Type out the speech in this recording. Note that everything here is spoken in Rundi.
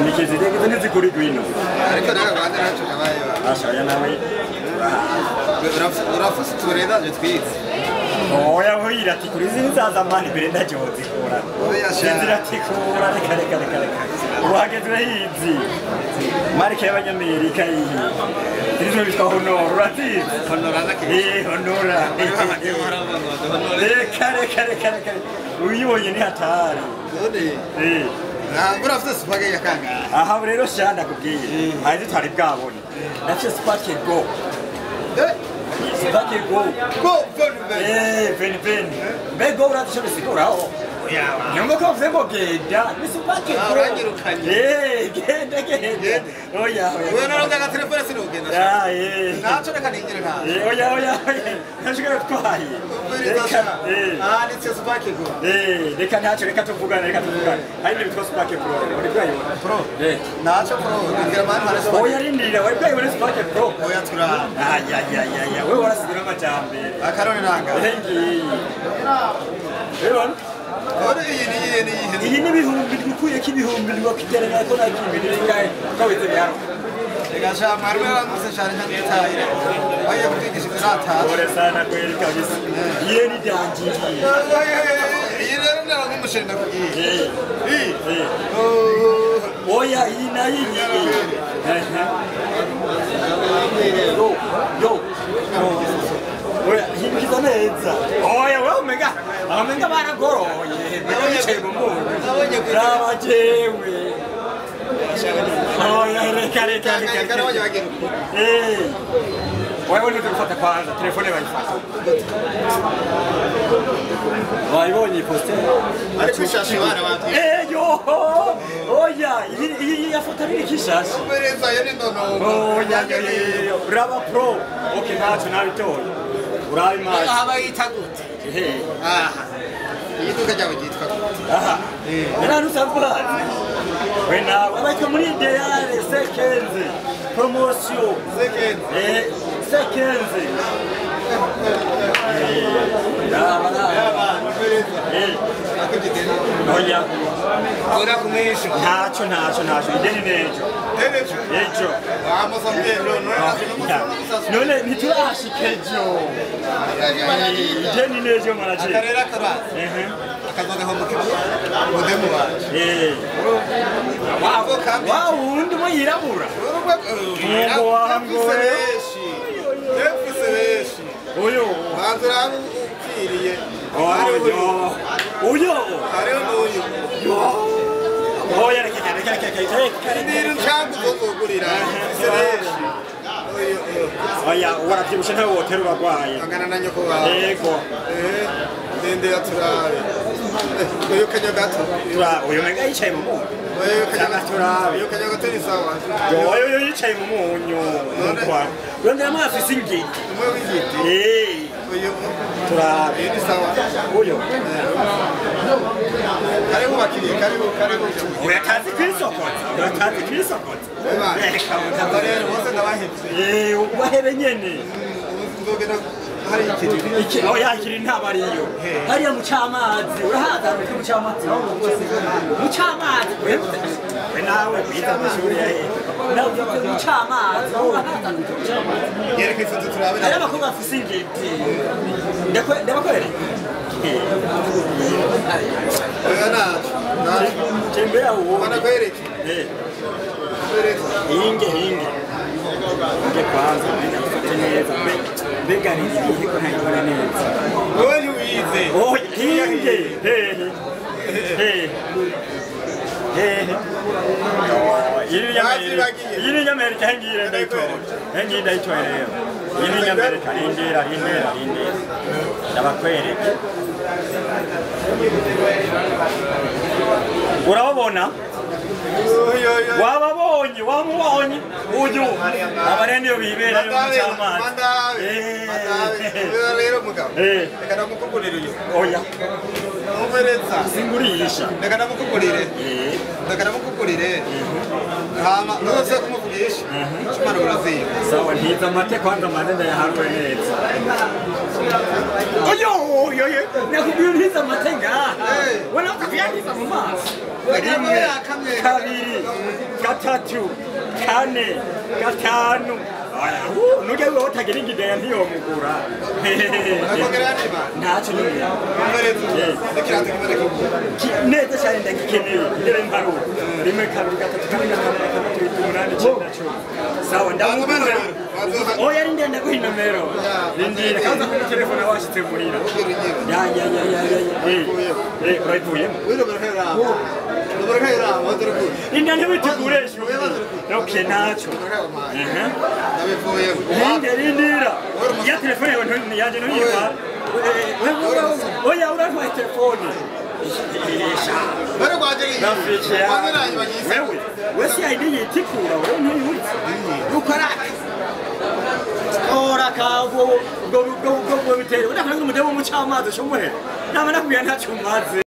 Shinikizi ndege ntizikuri gwino. Ariko naga Rwanda nacu kabaye. Ashaya nawe. Urafuse tureda je twize. Oya hoira tikuri zinzaza mani berenda jozi kora. Oya sha. Zira tikura reka. Wagezwe hizi. Marike y'abanyamerika iyi. Irizo bitwa honor urati. Honorana ke. Honora. Reka. Uyibonye ni hatari. None. Urafite spaghetti yakanga. Aha rero shanda kubwiye. Haje twari bwabone. Nafite spaghetti go. Spaghetti go. Go. Pen. Bego urati bisiguraho. Nyongo ko vemo genda. Ni spaghetti go. Uranyirukanye. Genda. Oya. Wewe naronga ka telefone sinogenda. Nacho reka ningire nta. Oya. Nashikara twaye. Ni spaghetti go. Reka nacho reka tuvugana. Hari n'ibitwa spaghetti pro. Uri bwayo. Pro. Nacho pro. Ngira mani hari spaghetti. Oya rindira, wari bwayo spaghetti pro. Oya tura. Ya. Wewe warasigira amajambere. Akarone nanga. Hengi. Ebon. Ore iyi. Iyi ni bihumbi bikuye k'ibihumbi ngo kiteranya ko nakimbi ngaye. Kawite byaro. Egasha marwe baramutse cyane cyane. Oya kwigisha kurata. Ore sana kweli kabisa. Iye ni danji. Iyi rero ndaronga umushinga kugiye. Oya ina iyi. Yo. Oya himbiza neza. Oya wewe amenga baragoroye. Bicaye mu muntu. Raba jewe. Oya reka. Wewe ndio tufuata kwanza telefone waifata. Waibonye poste. Ariko shashi bana watu. Yo. Oya, iyi yafuta ni kishashi. Ubereza yene ndono. Oya. Brava pro. Okay, nacho nabitoye. Urayi maji. Haba yitagute. Aha. Yituka jawe yitwa. Aha. Era nusabula. Wena abaka muri ideale sekenze. Promotion. Sekenze. Sekenze. Oya. Ora kumesho. Nacho. Ideni nejo. Ejo. Vamos a verlo, no. None niturashikejo. Ideni nejo maraje. Akarera kara. Akazoga ho mukibu. Modemo waje. Wa undi mo yirabura. Ngo wango. Efiseshi. Oyo. Bandura ukiriye. Oyo. Ari uyu. Oya reka. Ndiru changu zokugurira. Efiseshi. Oya warabyibushe ntawe woterura gwaye. Angana na nyoko wawe. Yego. Ndende yaturabe. Oyo kanya gato. Oyo mega yicaye mu munyu. Oyo kanya turabe. Oyo kanya gato ni sawa. Oyo yicaye mu munyu. Nkwa. Yongera amazi singiti. Umwe w'igiti. Oyo turabe. Ni sawa. Oyo. Karibu bakiriye, karibu. Oya kazi kwisoko. Rero bose ndabahebye. Ubahebe nyene. Uzogenda hari ikiri. Oya kiri ntabariyo. Hariya mu cyamazi urahaza mu cyamazi. Mu cyamazi. We nawe biza amashuri yahe. Nawe mu cyamazi. Yereke ifoto turabe. Ari abakobwa bafise ingiti. Ndabakorera. Oya na. Tembea uwo. Bana kwereke. Inge kwanza neza mbega ni ko ntayibona neza wowe uyize inge yiri y'Amerika hengire ndayitoye rero yiri y'Amerika rindira ndabakwereke urababona wamubonye uyu abarende yo bibera yo cyamazi rero mugabo reka namukugurire uyu oya umubereza singurisha reka namukugurire hama nose kumuvugisha chumana uraziye sawa ntiza amate kwanza manenda yaharwe neza oyo nakubwira ntiza amate ngaha wala kuyangiza mu maso kabiri gatatu kane gatanu nujya wiwe utagira ingidera ntiyomugura ntacyo neza cyane ndagikeneye ngere mparura rimwe kabiri gatatu kane gatanu gatandatu umunani icyenda cumi sawa ndamugura oya ari ndende guha inomero rindira kaza kuri telefone washyize muhira urayivuyemo inda ntibitiguresha ok ntacyo rindira ya telefone yawe yanjye ntuyiba oya urantwaye telefone wewe si ID yitikura wewe ntuyibutse ukoraka ora kago ubwo bitera udakora nk'umudemo mu cyamazi cyo muhe nama nakubwira ntacyo umaze